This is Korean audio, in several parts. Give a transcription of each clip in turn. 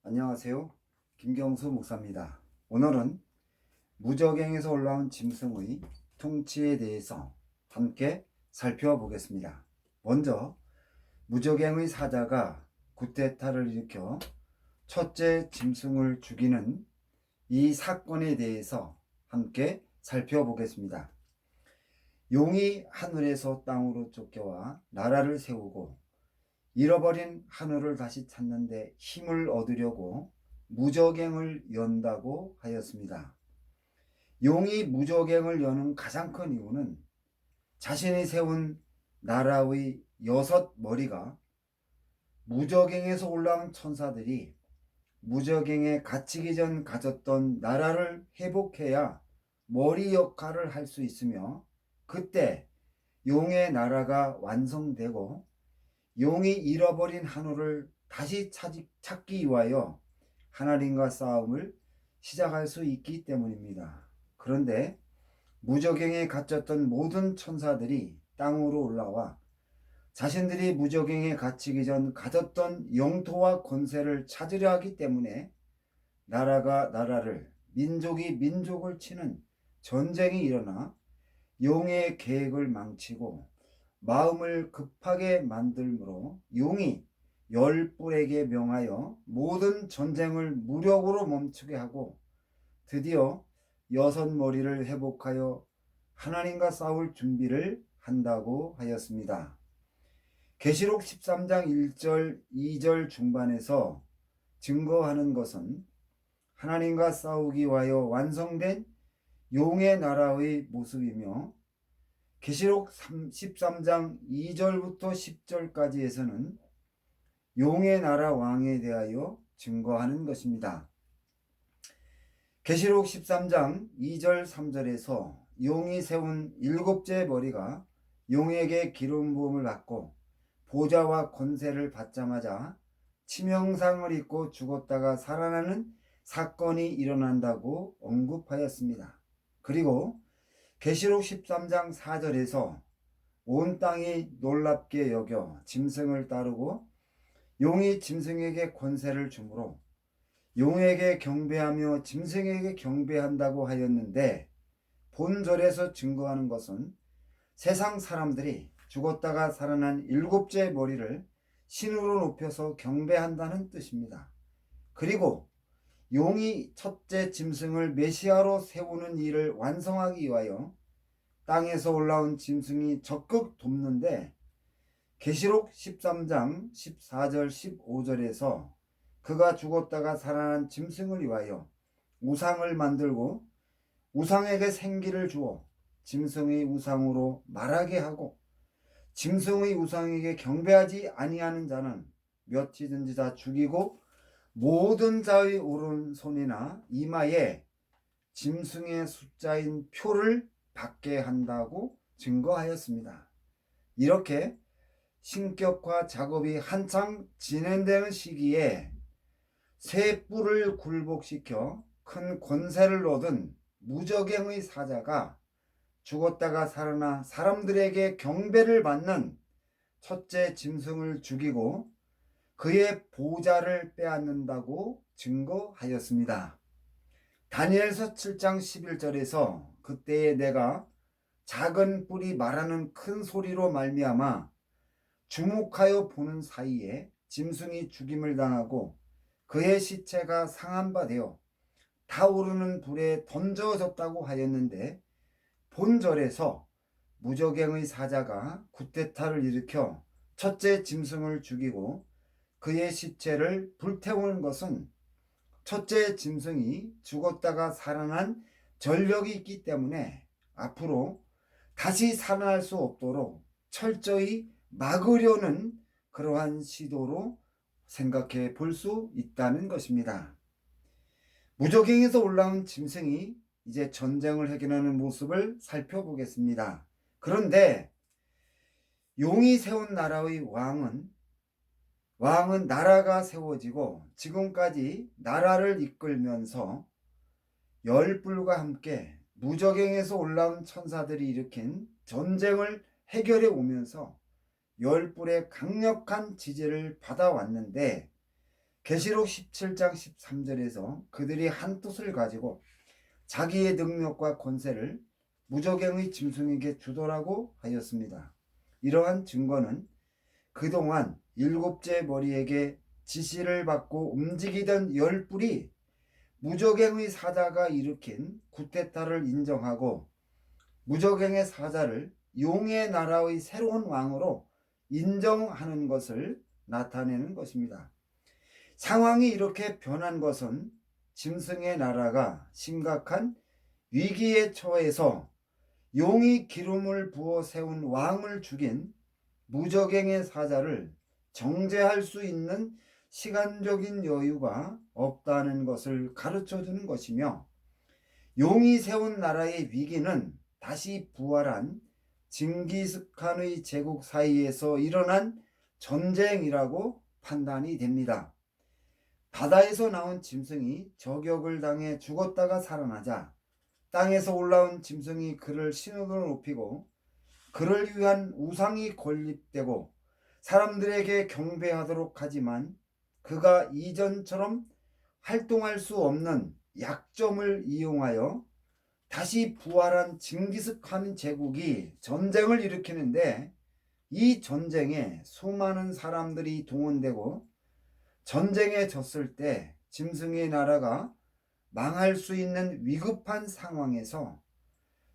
안녕하세요. 김경수 목사입니다. 오늘은 무적행에서 올라온 짐승의 통치에 대해서 함께 살펴보겠습니다. 먼저 무적행의 사자가 쿠데타를 일으켜 첫째 짐승을 죽이는 이 사건에 대해서 함께 살펴보겠습니다. 용이 하늘에서 땅으로 쫓겨와 나라를 세우고 잃어버린 하늘을 다시 찾는 데 힘을 얻으려고 무적행을 연다고 하였습니다. 용이 무적행을 여는 가장 큰 이유는 자신이 세운 나라의 6머리가 무적행에서 올라온 천사들이 무적행에 갇히기 전 가졌던 나라를 회복해야 머리 역할을 할 수 있으며, 그때 용의 나라가 완성되고 용이 잃어버린 한우를 다시 찾기 위하여 하나님과 싸움을 시작할 수 있기 때문입니다. 그런데 무적행에 갇혔던 모든 천사들이 땅으로 올라와 자신들이 무적행에 갇히기 전 가졌던 영토와 권세를 찾으려 하기 때문에 나라가 나라를, 민족이 민족을 치는 전쟁이 일어나 용의 계획을 망치고 마음을 급하게 만들므로 용이 10뿔에게 명하여 모든 전쟁을 무력으로 멈추게 하고 드디어 6머리를 회복하여 하나님과 싸울 준비를 한다고 하였습니다. 계시록 13장 1절 2절 중반에서 증거하는 것은 하나님과 싸우기 위하여 완성된 용의 나라의 모습이며, 계시록 13장 2절부터 10절까지에서는 용의 나라 왕에 대하여 증거하는 것입니다. 계시록 13장 2절 3절에서 용이 세운 7째 머리가 용에게 기름 부음을 받고 보좌와 권세를 받자마자 치명상을 입고 죽었다가 살아나는 사건이 일어난다고 언급하였습니다. 그리고 계시록 13장 4절에서 온 땅이 놀랍게 여겨 짐승을 따르고 용이 짐승에게 권세를 주므로 용에게 경배하며 짐승에게 경배한다고 하였는데, 본절에서 증거하는 것은 세상 사람들이 죽었다가 살아난 7째 머리를 신으로 높여서 경배한다는 뜻입니다. 그리고 용이 첫째 짐승을 메시아로 세우는 일을 완성하기 위하여 땅에서 올라온 짐승이 적극 돕는데, 계시록 13장 14절 15절에서 그가 죽었다가 살아난 짐승을 위하여 우상을 만들고 우상에게 생기를 주어 짐승의 우상으로 말하게 하고 짐승의 우상에게 경배하지 아니하는 자는 몇이든지 다 죽이고 모든 자의 오른손이나 이마에 짐승의 숫자인 표를 받게 한다고 증거하였습니다. 이렇게 신격화 작업이 한창 진행되는 시기에 새 뿔을 굴복시켜 큰 권세를 얻은 무적행의 사자가 죽었다가 살아나 사람들에게 경배를 받는 첫째 짐승을 죽이고 그의 보좌를 빼앗는다고 증거하였습니다. 다니엘서 7장 11절에서 그때에 내가 작은 뿔이 말하는 큰 소리로 말미암아 주목하여 보는 사이에 짐승이 죽임을 당하고 그의 시체가 상한 바 되어 타오르는 불에 던져졌다고 하였는데, 본절에서 무적행의 사자가 쿠데타를 일으켜 첫째 짐승을 죽이고 그의 시체를 불태우는 것은 첫째 짐승이 죽었다가 살아난 전력이 있기 때문에 앞으로 다시 살아날 수 없도록 철저히 막으려는 그러한 시도로 생각해 볼 수 있다는 것입니다. 무적행에서 올라온 짐승이 이제 전쟁을 해결하는 모습을 살펴보겠습니다. 그런데 용이 세운 나라의 왕은 나라가 세워지고 지금까지 나라를 이끌면서 열불과 함께 무적행에서 올라온 천사들이 일으킨 전쟁을 해결해 오면서 열불의 강력한 지지를 받아왔는데, 계시록 17장 13절에서 그들이 한 뜻을 가지고 자기의 능력과 권세를 무저갱의 짐승에게 주도라고 하였습니다. 이러한 증거는 그동안 일곱째 머리에게 지시를 받고 움직이던 열뿔이 무저갱의 사자가 일으킨 구테타를 인정하고 무저갱의 사자를 용의 나라의 새로운 왕으로 인정하는 것을 나타내는 것입니다. 상황이 이렇게 변한 것은 짐승의 나라가 심각한 위기에 처해서 용이 기름을 부어 세운 왕을 죽인 무저갱의 사자를 정죄할 수 있는 시간적인 여유가 없다는 것을 가르쳐 주는 것이며, 용이 세운 나라의 위기는 다시 부활한 징기스칸의 제국 사이에서 일어난 전쟁이라고 판단이 됩니다. 바다에서 나온 짐승이 저격을 당해 죽었다가 살아나자 땅에서 올라온 짐승이 그를 신으로 높이고 그를 위한 우상이 건립되고 사람들에게 경배하도록 하지만 그가 이전처럼 활동할 수 없는 약점을 이용하여 다시 부활한 징기스칸 제국이 전쟁을 일으키는데, 이 전쟁에 수많은 사람들이 동원되고 전쟁에 졌을 때 짐승의 나라가 망할 수 있는 위급한 상황에서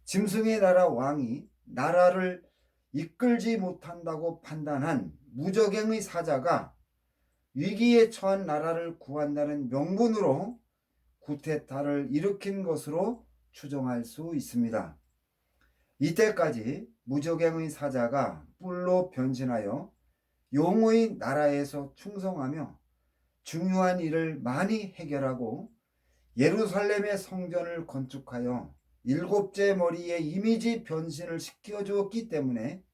짐승의 나라 왕이 나라를 이끌지 못한다고 판단한 무저갱의 사자가 위기에 처한 나라를 구한다는 명분으로 구테타를 일으킨 것으로 추정할 수 있습니다. 이때까지 무저갱의 사자가 뿔로 변신하여 용의 나라에서 충성하며 중요한 일을 많이 해결하고 예루살렘의 성전을 건축하여 일곱째 머리에 이미지 변신을 시켜주었기 때문에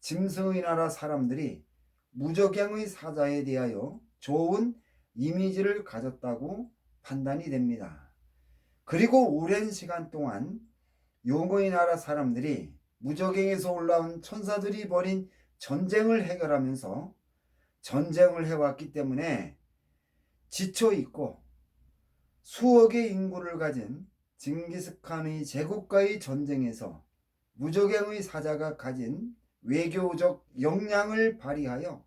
짐승의 나라 사람들이 무저갱의 사자에 대하여 좋은 이미지를 가졌다고 판단이 됩니다. 그리고 오랜 시간 동안 용의 나라 사람들이 무저갱에서 올라온 천사들이 벌인 전쟁을 해결하면서 전쟁을 해왔기 때문에 지쳐 있고 수억의 인구를 가진 징기스칸의 제국과의 전쟁에서 무저갱의 사자가 가진 외교적 역량을 발휘하여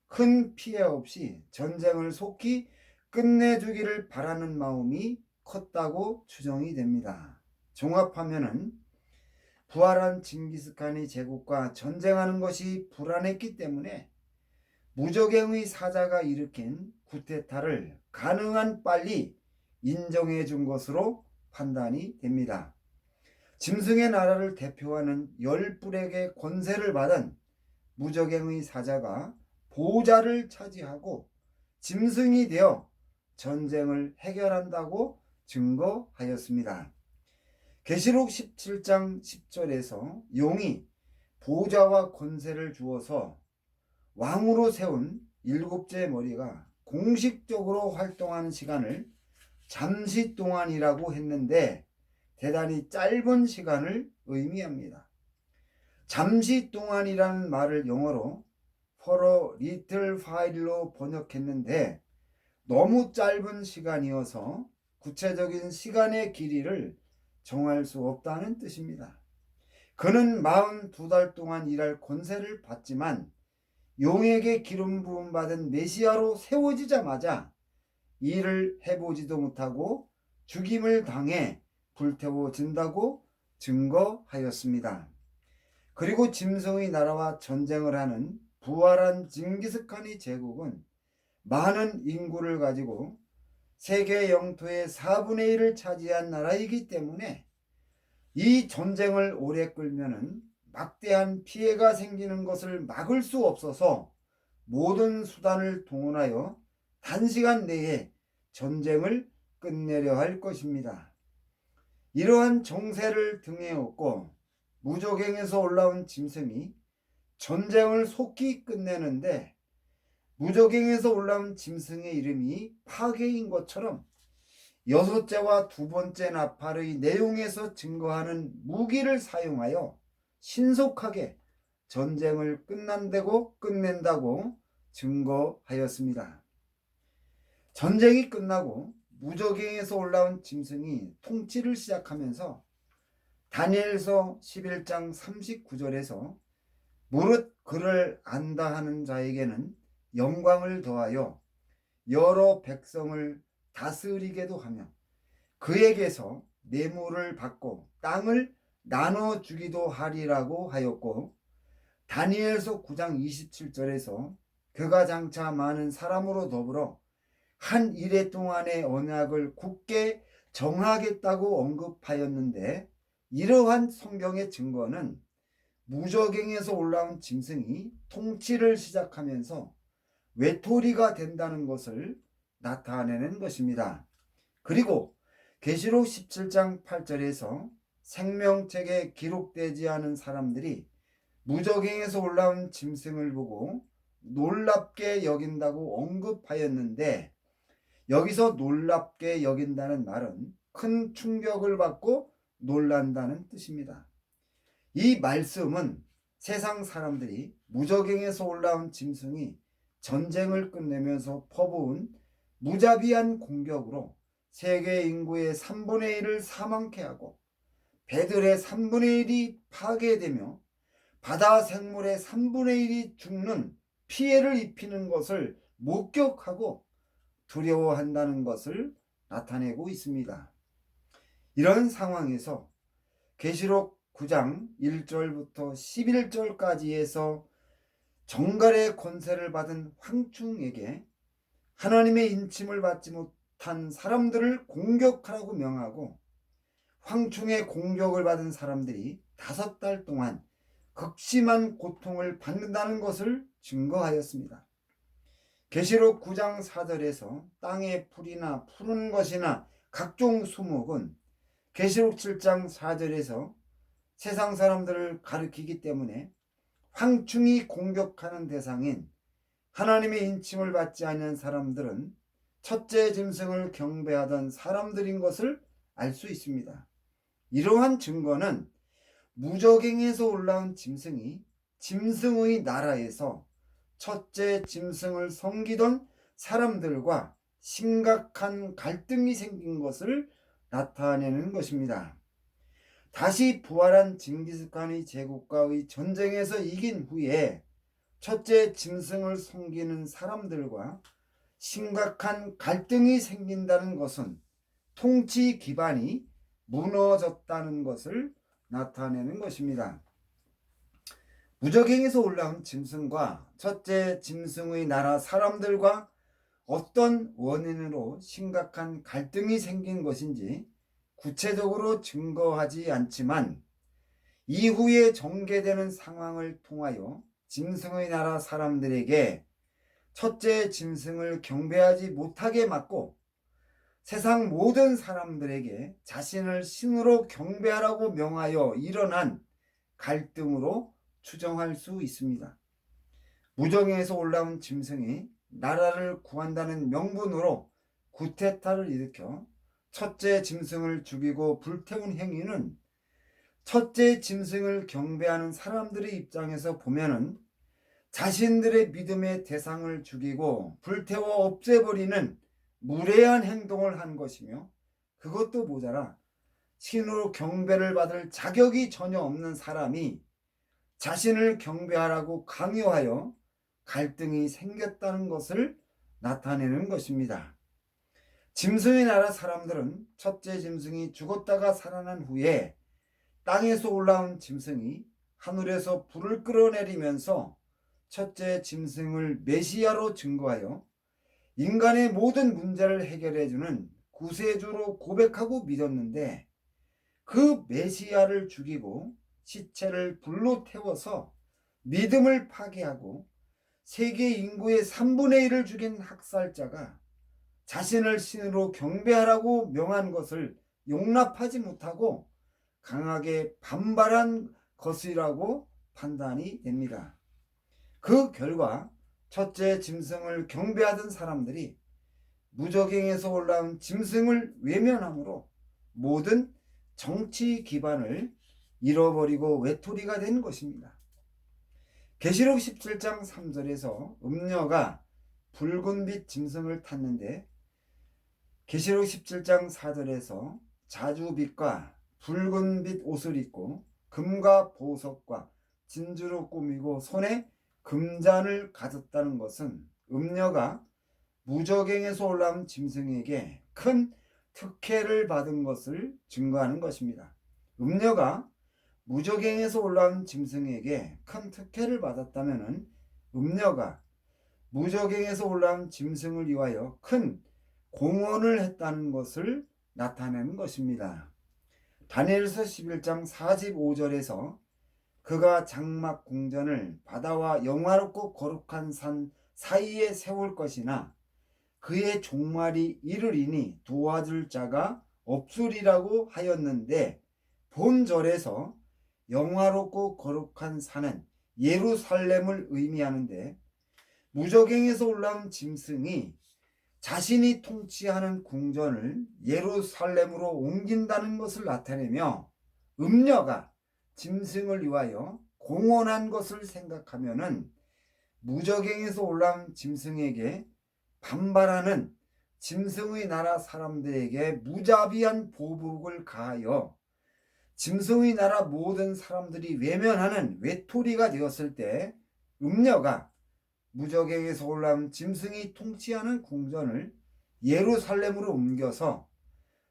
큰 피해 없이 전쟁을 속히 끝내주기를 바라는 마음이 컸다고 추정이 됩니다. 종합하면은 부활한 징기스칸의 제국과 전쟁하는 것이 불안했기 때문에 무저갱의 사자가 일으킨 구테타를 가능한 빨리 인정해 준 것으로 판단이 됩니다. 짐승의 나라를 대표하는 열뿔에게 권세를 받은 무저갱의 사자가 보좌를 차지하고 짐승이 되어 전쟁을 해결한다고 증거하였습니다. 계시록 17장 10절에서 용이 보좌와 권세를 주어서 왕으로 세운 일곱째 머리가 공식적으로 활동하는 시간을 잠시 동안이라고 했는데 대단히 짧은 시간을 의미합니다. 잠시 동안이라는 말을 영어로 for a little while로 번역했는데 너무 짧은 시간이어서 구체적인 시간의 길이를 정할 수 없다는 뜻입니다. 그는 42달 동안 일할 권세를 받지만 용에게 기름 부음 받은 메시아로 세워지자마자 일을 해보지도 못하고 죽임을 당해 불태워진다고 증거하였습니다. 그리고 짐승의 나라와 전쟁을 하는 부활한 징기스칸의 제국은 많은 인구를 가지고 세계 영토의 4분의 1을 차지한 나라이기 때문에 이 전쟁을 오래 끌면은 막대한 피해가 생기는 것을 막을 수 없어서 모든 수단을 동원하여 단시간 내에 전쟁을 끝내려 할 것입니다. 이러한 정세를 등에 업고 무저갱에서 올라온 짐승이 전쟁을 속히 끝내는데, 무저갱에서 올라온 짐승의 이름이 파괴인 것처럼 여섯째와 두 번째 나팔의 내용에서 증거하는 무기를 사용하여 신속하게 전쟁을 끝낸다고 증거하였습니다. 전쟁이 끝나고 무저갱에서 올라온 짐승이 통치를 시작하면서 다니엘서 11장 39절에서 무릇 그를 안다 하는 자에게는 영광을 더하여 여러 백성을 다스리게도 하며 그에게서 뇌물을 받고 땅을 나눠주기도 하리라고 하였고, 다니엘서 9장 27절에서 그가 장차 많은 사람으로 더불어 한 이래 동안의 언약을 굳게 정하겠다고 언급하였는데, 이러한 성경의 증거는 무저갱에서 올라온 짐승이 통치를 시작하면서 외톨이가 된다는 것을 나타내는 것입니다. 그리고 계시록 17장 8절에서 생명책에 기록되지 않은 사람들이 무저갱에서 올라온 짐승을 보고 놀랍게 여긴다고 언급하였는데, 여기서 놀랍게 여긴다는 말은 큰 충격을 받고 놀란다는 뜻입니다. 이 말씀은 세상 사람들이 무저갱에서 올라온 짐승이 전쟁을 끝내면서 퍼부은 무자비한 공격으로 세계 인구의 3분의 1을 사망케 하고 배들의 3분의 1이 파괴되며 바다 생물의 3분의 1이 죽는 피해를 입히는 것을 목격하고 두려워한다는 것을 나타내고 있습니다. 이런 상황에서 계시록 9장 1절부터 11절까지에서 정갈의 권세를 받은 황충에게 하나님의 인침을 받지 못한 사람들을 공격하라고 명하고, 황충의 공격을 받은 사람들이 5달 동안 극심한 고통을 받는다는 것을 증거하였습니다. 계시록 9장 4절에서 땅의 풀이나 푸른 것이나 각종 수목은 계시록 7장 4절에서 세상 사람들을 가리키기 때문에 황충이 공격하는 대상인 하나님의 인침을 받지 않은 사람들은 첫째 짐승을 경배하던 사람들인 것을 알 수 있습니다. 이러한 증거는 무저갱에서 올라온 짐승이 짐승의 나라에서 첫째 짐승을 섬기던 사람들과 심각한 갈등이 생긴 것을 나타내는 것입니다. 다시 부활한 징기스칸의 제국과의 전쟁에서 이긴 후에 첫째 짐승을 섬기는 사람들과 심각한 갈등이 생긴다는 것은 통치 기반이 무너졌다는 것을 나타내는 것입니다. 무저갱에서 올라온 짐승과 첫째 짐승의 나라 사람들과 어떤 원인으로 심각한 갈등이 생긴 것인지 구체적으로 증거하지 않지만, 이후에 전개되는 상황을 통하여 짐승의 나라 사람들에게 첫째 짐승을 경배하지 못하게 막고 세상 모든 사람들에게 자신을 신으로 경배하라고 명하여 일어난 갈등으로 추정할 수 있습니다. 무저갱에서 올라온 짐승이 나라를 구한다는 명분으로 구테타를 일으켜 첫째 짐승을 죽이고 불태운 행위는 첫째 짐승을 경배하는 사람들의 입장에서 보면은 자신들의 믿음의 대상을 죽이고 불태워 없애버리는 무례한 행동을 한 것이며, 그것도 모자라 신으로 경배를 받을 자격이 전혀 없는 사람이 자신을 경배하라고 강요하여 갈등이 생겼다는 것을 나타내는 것입니다. 짐승의 나라 사람들은 첫째 짐승이 죽었다가 살아난 후에 땅에서 올라온 짐승이 하늘에서 불을 끌어내리면서 첫째 짐승을 메시아로 증거하여 인간의 모든 문제를 해결해주는 구세주로 고백하고 믿었는데, 그 메시아를 죽이고 시체를 불로 태워서 믿음을 파괴하고 세계 인구의 3분의 1을 죽인 학살자가 자신을 신으로 경배하라고 명한 것을 용납하지 못하고 강하게 반발한 것이라고 판단이 됩니다. 그 결과 첫째 짐승을 경배하던 사람들이 무저갱에서 올라온 짐승을 외면함으로 모든 정치 기반을 잃어버리고 외톨이가 된 것입니다. 계시록 17장 3절에서 음녀가 붉은빛 짐승을 탔는데 계시록 17장 4절에서 자주빛과 붉은빛 옷을 입고 금과 보석과 진주로 꾸미고 손에 금잔을 가졌다는 것은 음녀가 무저갱에서 올라온 짐승에게 큰 특혜를 받은 것을 증거하는 것입니다. 음녀가 무저갱에서 올라온 짐승에게 큰 특혜를 받았다면 음녀가 무저갱에서 올라온 짐승을 위하여 큰 공헌을 했다는 것을 나타내는 것입니다. 다니엘서 11장 45절에서 그가 장막 궁전을 바다와 영화롭고 거룩한 산 사이에 세울 것이나 그의 종말이 이르리니 도와줄 자가 없으리라고 하였는데, 본절에서 영화롭고 거룩한 산은 예루살렘을 의미하는데 무저갱에서 올라온 짐승이 자신이 통치하는 궁전을 예루살렘으로 옮긴다는 것을 나타내며 음녀가 짐승을 위하여 공헌한 것을 생각하면은 무저갱에서 올라온 짐승에게 반발하는 짐승의 나라 사람들에게 무자비한 보복을 가하여 짐승의 나라 모든 사람들이 외면하는 외톨이가 되었을 때 음녀가 무저갱에서 올라온 짐승이 통치하는 궁전을 예루살렘으로 옮겨서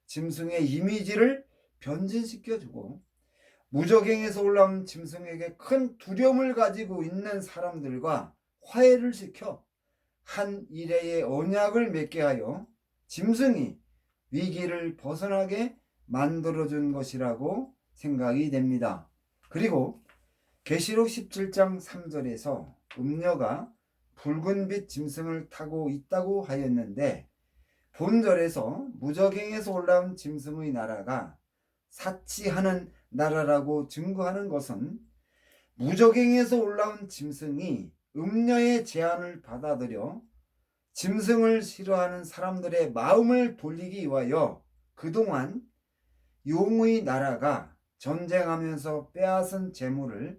짐승의 이미지를 변진시켜주고 무저갱에서 올라온 짐승에게 큰 두려움을 가지고 있는 사람들과 화해를 시켜 한 이레의 언약을 맺게 하여 짐승이 위기를 벗어나게 만들어준 것이라고 생각이 됩니다. 그리고 계시록 17장 3절에서 음녀가 붉은빛 짐승을 타고 있다고 하였는데, 본절에서 무저갱에서 올라온 짐승의 나라가 사치하는 나라라고 증거하는 것은 무저갱에서 올라온 짐승이 음녀의 제안을 받아들여 짐승을 싫어하는 사람들의 마음을 돌리기 위하여 그동안 용의 나라가 전쟁하면서 빼앗은 재물을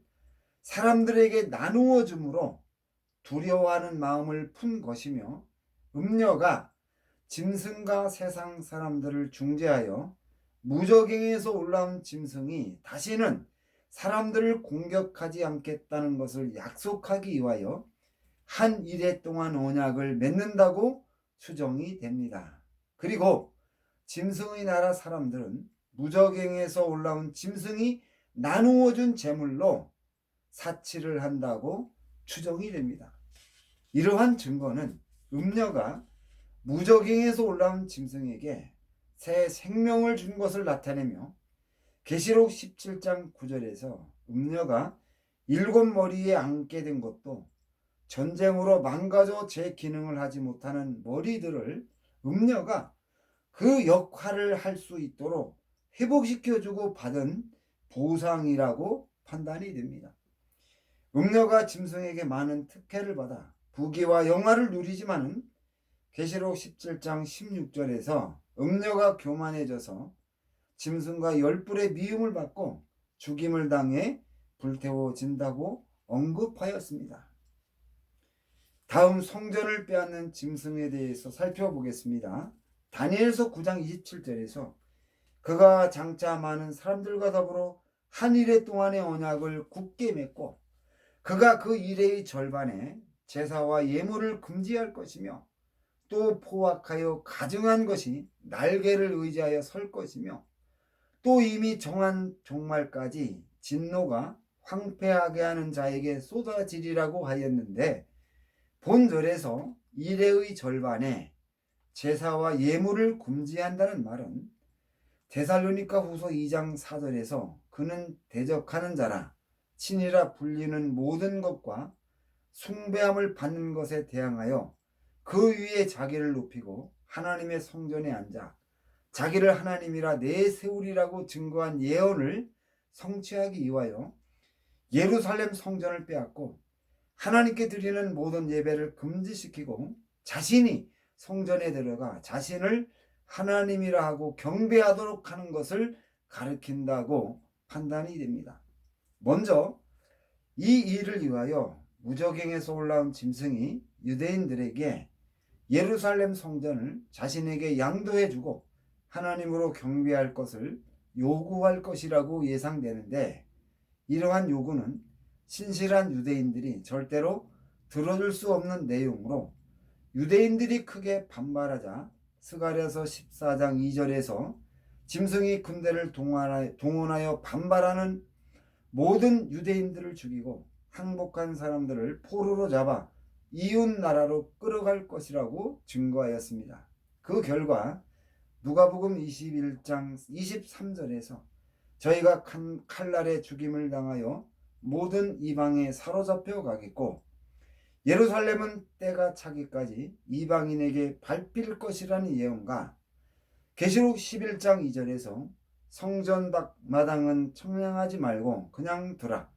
사람들에게 나누어 주므로 두려워하는 마음을 푼 것이며, 음녀가 짐승과 세상 사람들을 중재하여 무저갱에서 올라온 짐승이 다시는 사람들을 공격하지 않겠다는 것을 약속하기 위하여 한 이래 동안 언약을 맺는다고 추정이 됩니다. 그리고 짐승의 나라 사람들은 무저갱에서 올라온 짐승이 나누어준 재물로 사치를 한다고 추정이 됩니다. 이러한 증거는 음녀가 무저갱에서 올라온 짐승에게 새 생명을 준 것을 나타내며, 계시록 17장 9절에서 음녀가 7머리에 앉게 된 것도 전쟁으로 망가져 제 기능을 하지 못하는 머리들을 음녀가 그 역할을 할 수 있도록 회복시켜주고 받은 보상이라고 판단이 됩니다. 음녀가 짐승에게 많은 특혜를 받아 부귀와 영화를 누리지만은 계시록 17장 16절에서 음녀가 교만해져서 짐승과 열불의 미움을 받고 죽임을 당해 불태워진다고 언급하였습니다. 다음 성전을 빼앗는 짐승에 대해서 살펴보겠습니다. 다니엘서 9장 27절에서 그가 장차 많은 사람들과 더불어 한 이래 동안의 언약을 굳게 맺고 그가 그 이래의 절반에 제사와 예물을 금지할 것이며 또 포악하여 가증한 것이 날개를 의지하여 설 것이며 또 이미 정한 종말까지 진노가 황폐하게 하는 자에게 쏟아지리라고 하였는데, 본절에서 이래의 절반에 제사와 예물을 금지한다는 말은 데살로니가 후서 2장 4절에서 그는 대적하는 자라 친이라 불리는 모든 것과 숭배함을 받는 것에 대항하여 그 위에 자기를 높이고 하나님의 성전에 앉아 자기를 하나님이라 내세우리라고 증거한 예언을 성취하기 위하여 예루살렘 성전을 빼앗고 하나님께 드리는 모든 예배를 금지시키고 자신이 성전에 들어가 자신을 하나님이라 하고 경배하도록 하는 것을 가리킨다고 판단이 됩니다. 먼저 이 일을 위하여 무저갱에서 올라온 짐승이 유대인들에게 예루살렘 성전을 자신에게 양도해주고 하나님으로 경배할 것을 요구할 것이라고 예상되는데, 이러한 요구는 신실한 유대인들이 절대로 들어줄 수 없는 내용으로 유대인들이 크게 반발하자 스가랴서 14장 2절에서 짐승이 군대를 동원하여 반발하는 모든 유대인들을 죽이고 항복한 사람들을 포로로 잡아 이웃 나라로 끌어갈 것이라고 증거하였습니다. 그 결과 누가복음 21장 23절에서 저희가 칼날에 죽임을 당하여 모든 이방에 사로잡혀 가겠고 예루살렘은 때가 차기까지 이방인에게 밟힐 것이라는 예언과 계시록 11장 2절에서 성전 마당은 청량하지 말고 그냥 두라,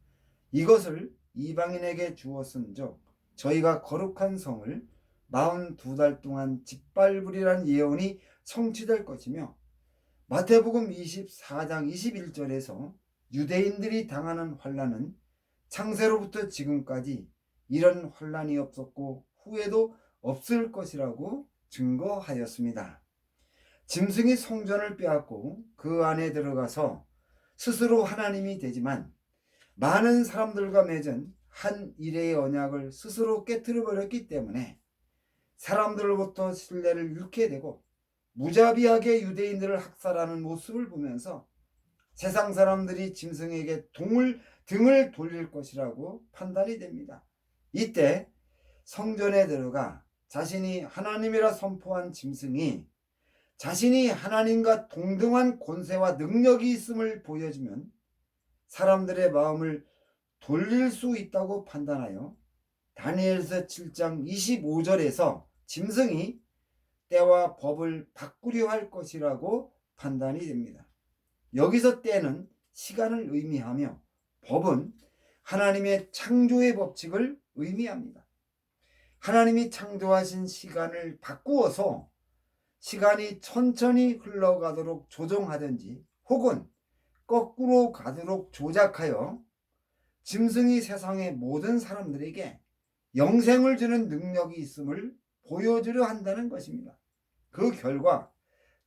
이것을 이방인에게 주었은즉 저희가 거룩한 성을 42달 동안 짓밟으리라는 예언이 성취될 것이며, 마태복음 24장 21절에서 유대인들이 당하는 환난은 창세로부터 지금까지 이런 환난이 없었고 후에도 없을 것이라고 증거하였습니다. 짐승이 성전을 빼앗고 그 안에 들어가서 스스로 하나님이 되지만 많은 사람들과 맺은 한 일의 언약을 스스로 깨뜨려 버렸기 때문에 사람들로부터 신뢰를 잃게 되고 무자비하게 유대인들을 학살하는 모습을 보면서 세상 사람들이 짐승에게 등을 돌릴 것이라고 판단이 됩니다. 이때 성전에 들어가 자신이 하나님이라 선포한 짐승이 자신이 하나님과 동등한 권세와 능력이 있음을 보여주면 사람들의 마음을 돌릴 수 있다고 판단하여 다니엘서 7장 25절에서 짐승이 때와 법을 바꾸려 할 것이라고 판단이 됩니다. 여기서 때는 시간을 의미하며 법은 하나님의 창조의 법칙을 의미합니다. 하나님이 창조하신 시간을 바꾸어서 시간이 천천히 흘러가도록 조정하든지 혹은 거꾸로 가도록 조작하여 짐승이 세상의 모든 사람들에게 영생을 주는 능력이 있음을 보여주려 한다는 것입니다. 그 결과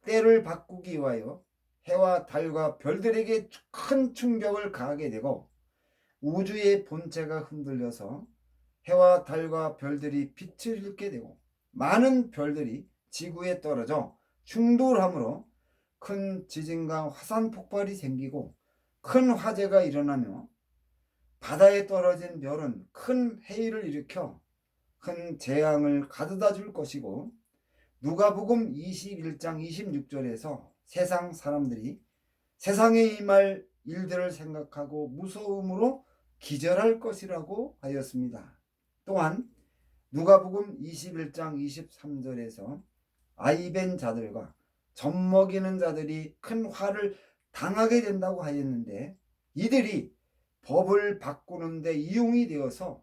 때를 바꾸기 위하여 해와 달과 별들에게 큰 충격을 가하게 되고 우주의 본체가 흔들려서 해와 달과 별들이 빛을 잃게 되고 많은 별들이 지구에 떨어져 충돌함으로 큰 지진과 화산 폭발이 생기고 큰 화재가 일어나며 바다에 떨어진 별은 큰 해일을 일으켜 큰 재앙을 가져다 줄 것이고, 누가복음 21장 26절에서 세상 사람들이 세상에 임할 일들을 생각하고 무서움으로 기절할 것이라고 하였습니다. 또한 누가복음 21장 23절에서 아이벤 자들과 젖먹이는 자들이 큰 화를 당하게 된다고 하였는데, 이들이 법을 바꾸는 데 이용이 되어서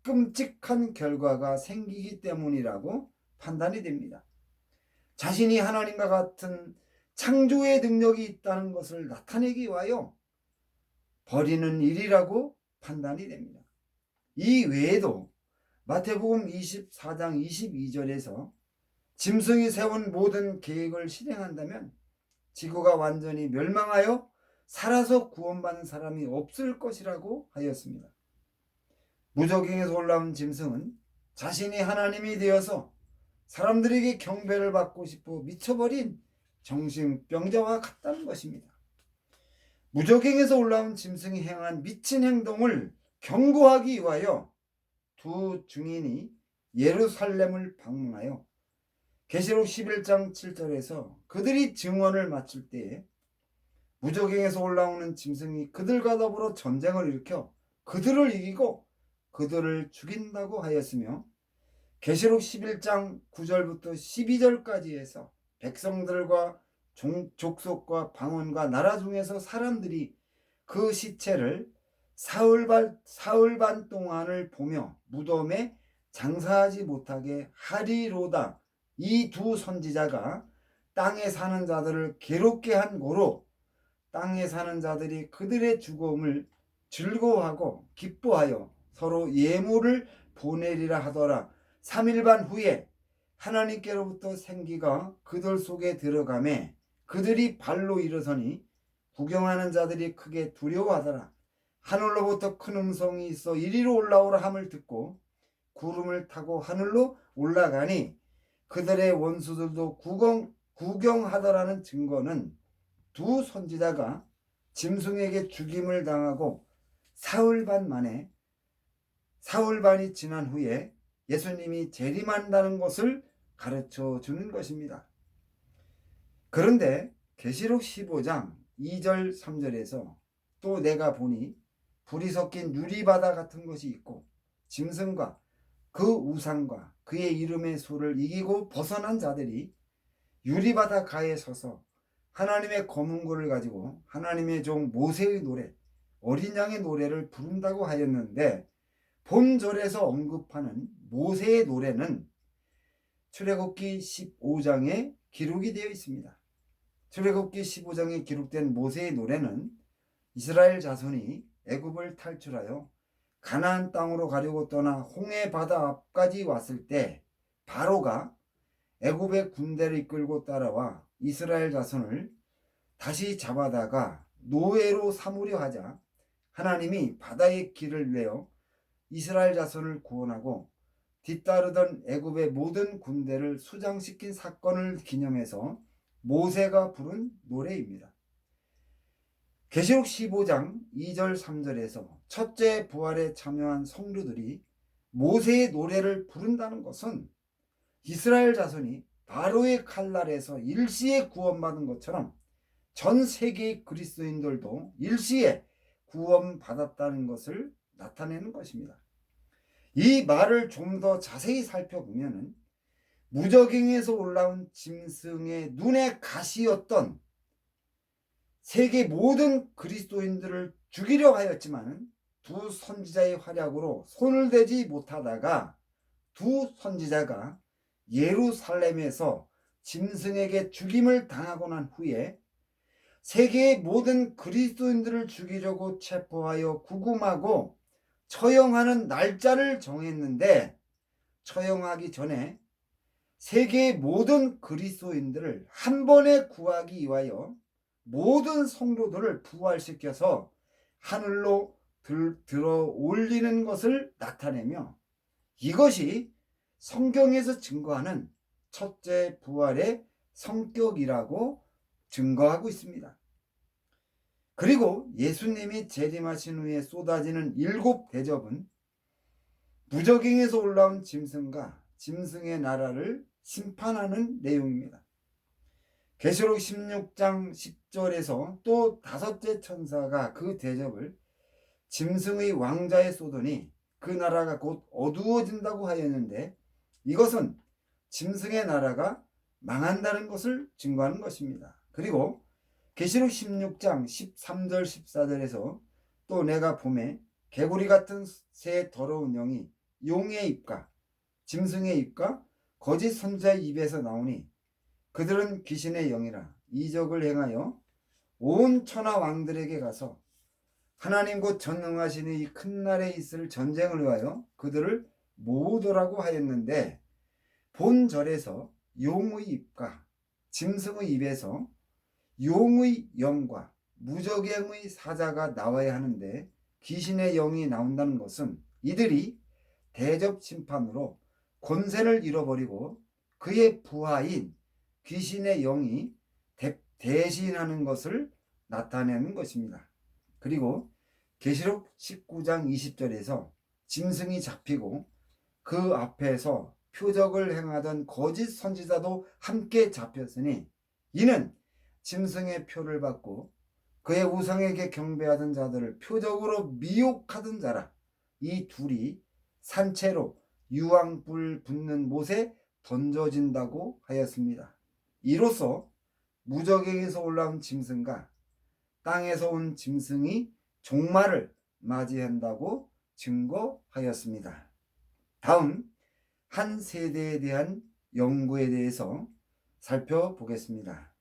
끔찍한 결과가 생기기 때문이라고 판단이 됩니다. 자신이 하나님과 같은 창조의 능력이 있다는 것을 나타내기 위하여 버리는 일이라고 판단이 됩니다. 이 외에도 마태복음 24장 22절에서 짐승이 세운 모든 계획을 실행한다면 지구가 완전히 멸망하여 살아서 구원받는 사람이 없을 것이라고 하였습니다. 무저갱에서 올라온 짐승은 자신이 하나님이 되어서 사람들에게 경배를 받고 싶어 미쳐버린 정신병자와 같다는 것입니다. 무저갱에서 올라온 짐승이 행한 미친 행동을 경고하기 위하여 두 증인이 예루살렘을 방문하여 계시록 11장 7절에서 그들이 증언을 마칠 때에 무저갱에서 올라오는 짐승이 그들과 더불어 전쟁을 일으켜 그들을 이기고 그들을 죽인다고 하였으며, 계시록 11장 9절부터 12절까지 해서 백성들과 족속과 방언과 나라 중에서 사람들이 그 시체를 사흘반 동안을 보며 무덤에 장사하지 못하게 하리로다. 이 두 선지자가 땅에 사는 자들을 괴롭게 한 고로 땅에 사는 자들이 그들의 죽음을 즐거워하고 기뻐하여 서로 예물을 보내리라 하더라. 3일반 후에 하나님께로부터 생기가 그들 속에 들어가매 그들이 발로 일어서니 구경하는 자들이 크게 두려워하더라. 하늘로부터 큰 음성이 있어 이리로 올라오라 함을 듣고 구름을 타고 하늘로 올라가니 그들의 원수들도 구경하더라는 증거는 두 선지자가 짐승에게 죽임을 당하고 사흘반이 지난 후에 예수님이 재림한다는 것을 가르쳐 주는 것입니다. 그런데 계시록 15장 2절 3절에서 또 내가 보니 불이 섞인 유리바다 같은 것이 있고 짐승과 그 우상과 그의 이름의 수를 이기고 벗어난 자들이 유리바다 가에 서서 하나님의 검은고를 가지고 하나님의 종 모세의 노래, 어린 양의 노래를 부른다고 하였는데, 본절에서 언급하는 모세의 노래는 출애굽기 15장에 기록이 되어 있습니다. 출애굽기 15장에 기록된 모세의 노래는 이스라엘 자손이 애굽을 탈출하여 가나안 땅으로 가려고 떠나 홍해 바다 앞까지 왔을 때 바로가 애굽의 군대를 이끌고 따라와 이스라엘 자손을 다시 잡아다가 노예로 삼으려 하자 하나님이 바다의 길을 내어 이스라엘 자손을 구원하고 뒤따르던 애굽의 모든 군대를 수장시킨 사건을 기념해서 모세가 부른 노래입니다. 계시록 15장 2절 3절에서 첫째 부활에 참여한 성도들이 모세의 노래를 부른다는 것은 이스라엘 자손이 바로의 칼날에서 일시에 구원받은 것처럼 전 세계의 그리스도인들도 일시에 구원받았다는 것을 나타내는 것입니다. 이 말을 좀 더 자세히 살펴보면 무저갱에서 올라온 짐승의 눈의 가시였던 세계 모든 그리스도인들을 죽이려 하였지만 두 선지자의 활약으로 손을 대지 못하다가 두 선지자가 예루살렘에서 짐승에게 죽임을 당하고 난 후에 세계의 모든 그리스도인들을 죽이려고 체포하여 구금하고 처형하는 날짜를 정했는데, 처형하기 전에 세계의 모든 그리스도인들을 한 번에 구하기 위하여 모든 성도들을 부활시켜서 하늘로 들어 올리는 것을 나타내며, 이것이 성경에서 증거하는 첫째 부활의 성격이라고 증거하고 있습니다. 그리고 예수님이 재림하신 후에 쏟아지는 7 대접은 무저갱에서 올라온 짐승과 짐승의 나라를 심판하는 내용입니다. 계시록 16장 10절에서 또 5째 천사가 그 대접을 짐승의 왕자에 쏟으니 그 나라가 곧 어두워진다고 하였는데, 이것은 짐승의 나라가 망한다는 것을 증거하는 것입니다. 그리고 계시록 16장 13절 14절에서 또 내가 봄에 개구리 같은 새 더러운 영이 용의 입과 짐승의 입과 거짓 선지자의 입에서 나오니 그들은 귀신의 영이라 이적을 행하여 온 천하 왕들에게 가서 하나님 곧 전능하신 이 큰 날에 있을 전쟁을 위하여 그들을 모으더라고 하였는데, 본절에서 용의 입과 짐승의 입에서 용의 영과 무저갱의 사자가 나와야 하는데 귀신의 영이 나온다는 것은 이들이 대접 심판으로 권세를 잃어버리고 그의 부하인 귀신의 영이 대신하는 것을 나타내는 것입니다. 그리고 계시록 19장 20절에서 짐승이 잡히고 그 앞에서 표적을 행하던 거짓 선지자도 함께 잡혔으니 이는 짐승의 표를 받고 그의 우상에게 경배하던 자들을 표적으로 미혹하던 자라. 이 둘이 산채로 유황불 붙는 못에 던져진다고 하였습니다. 이로써 무저갱에서 올라온 짐승과 땅에서 온 짐승이 종말을 맞이한다고 증거하였습니다. 다음 한 세대에 대한 연구에 대해서 살펴보겠습니다.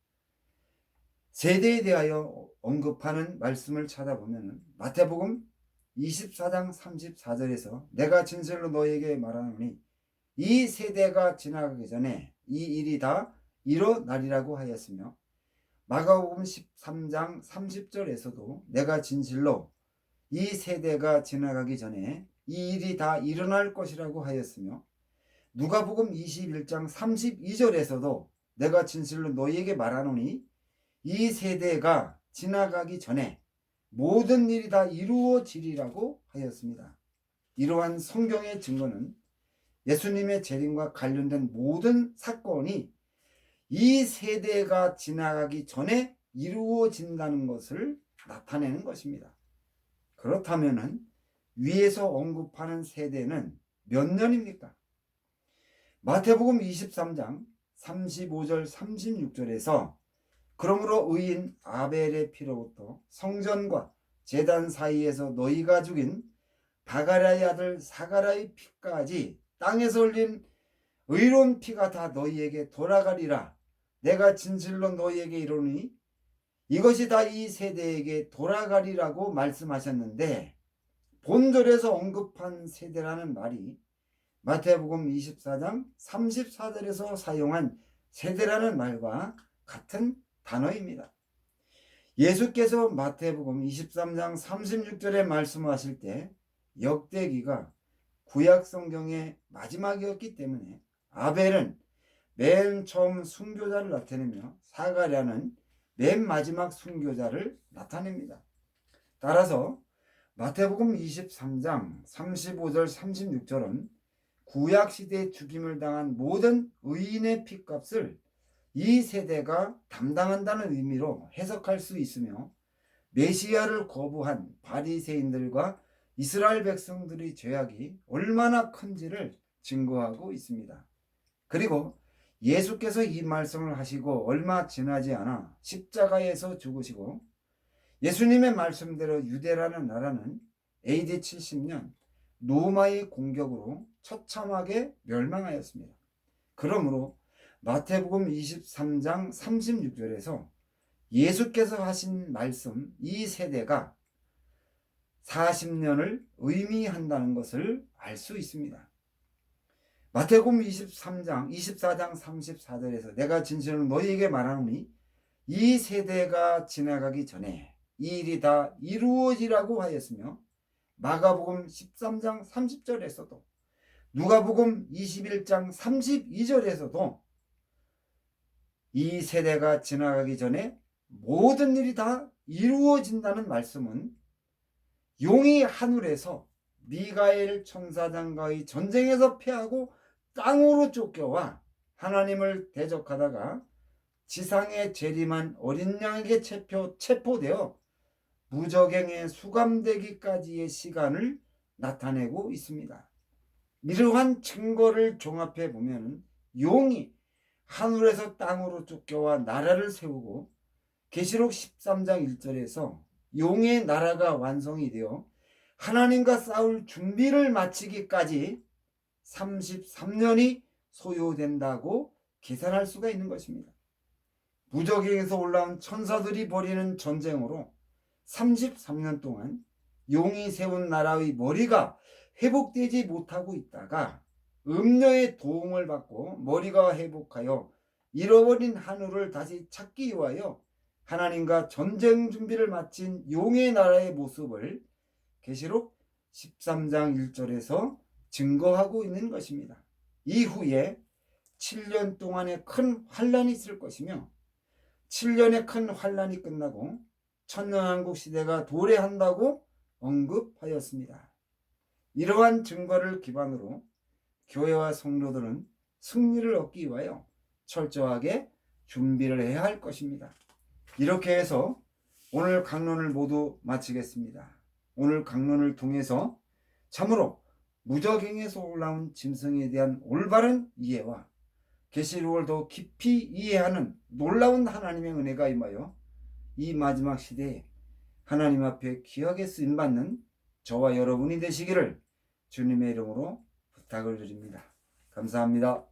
세대에 대하여 언급하는 말씀을 찾아보면 마태복음 24장 34절에서 내가 진실로 너에게 말하노니 이 세대가 지나가기 전에 이 일이 다 일어나리라고 하였으며 마가복음 13장 30절에서도 내가 진실로 이 세대가 지나가기 전에 이 일이 다 일어날 것이라고 하였으며 누가복음 21장 32절에서도 내가 진실로 너희에게 말하노니 이 세대가 지나가기 전에 모든 일이 다 이루어지리라고 하였습니다. 이러한 성경의 증거는 예수님의 재림과 관련된 모든 사건이 이 세대가 지나가기 전에 이루어진다는 것을 나타내는 것입니다. 그렇다면 위에서 언급하는 세대는 몇 년입니까? 마태복음 23장 35절 36절에서 그러므로 의인 아벨의 피로부터 성전과 제단 사이에서 너희가 죽인 바가랴의 아들 사가랴의 피까지 땅에서 흘린 의로운 피가 다 너희에게 돌아가리라. 내가 진실로 너희에게 이르노니 이것이 다 이 세대에게 돌아가리라고 말씀하셨는데 본절에서 언급한 세대라는 말이 마태복음 24장 34절에서 사용한 세대라는 말과 같은 단어입니다. 예수께서 마태복음 23장 36절에 말씀하실 때 역대기가 구약 성경의 마지막이었기 때문에 아벨은 맨 처음 순교자를 나타내며 사가랴는 맨 마지막 순교자를 나타냅니다. 따라서 마태복음 23장 35절 36절은 구약시대에 죽임을 당한 모든 의인의 피값을 이 세대가 담당한다는 의미로 해석할 수 있으며 메시아를 거부한 바리새인들과 이스라엘 백성들의 죄악이 얼마나 큰지를 증거하고 있습니다. 그리고 예수께서 이 말씀을 하시고 얼마 지나지 않아 십자가에서 죽으시고 예수님의 말씀대로 유대라는 나라는 AD 70년 로마의 공격으로 처참하게 멸망하였습니다. 그러므로 마태복음 23장 36절에서 예수께서 하신 말씀 이 세대가 40년을 의미한다는 것을 알 수 있습니다. 마태복음 24장 34절에서 내가 진실로 너희에게 말하노니 이 세대가 지나가기 전에 이 일이 다 이루어지라고 하였으며 마가복음 13장 30절에서도 누가복음 21장 32절에서도 이 세대가 지나가기 전에 모든 일이 다 이루어진다는 말씀은 용이 하늘에서 미가엘 천사장과의 전쟁에서 패하고 땅으로 쫓겨와 하나님을 대적하다가 지상에 재림한 어린 양에게 체포되어 무저갱에 수감되기까지의 시간을 나타내고 있습니다. 이러한 증거를 종합해 보면 용이 하늘에서 땅으로 쫓겨와 나라를 세우고 계시록 13장 1절에서 용의 나라가 완성이 되어 하나님과 싸울 준비를 마치기까지 33년이 소요된다고 계산할 수가 있는 것입니다. 무저갱에서 올라온 천사들이 벌이는 전쟁으로 33년 동안 용이 세운 나라의 머리가 회복되지 못하고 있다가 음녀의 도움을 받고 머리가 회복하여 잃어버린 하늘을 다시 찾기 위하여 하나님과 전쟁 준비를 마친 용의 나라의 모습을 계시록 13장 1절에서 증거하고 있는 것입니다. 이후에 7년 동안의 큰 환란이 있을 것이며 7년의 큰 환란이 끝나고 천년왕국 시대가 도래한다고 언급하였습니다. 이러한 증거를 기반으로 교회와 성도들은 승리를 얻기 위하여 철저하게 준비를 해야 할 것입니다. 이렇게 해서 오늘 강론을 모두 마치겠습니다. 오늘 강론을 통해서 참으로 무저갱에서 올라온 짐승에 대한 올바른 이해와 계시록을 더 깊이 이해하는 놀라운 하나님의 은혜가 임하여 이 마지막 시대에 하나님 앞에 귀하게 쓰임받는 저와 여러분이 되시기를 주님의 이름으로 부탁을 드립니다. 감사합니다.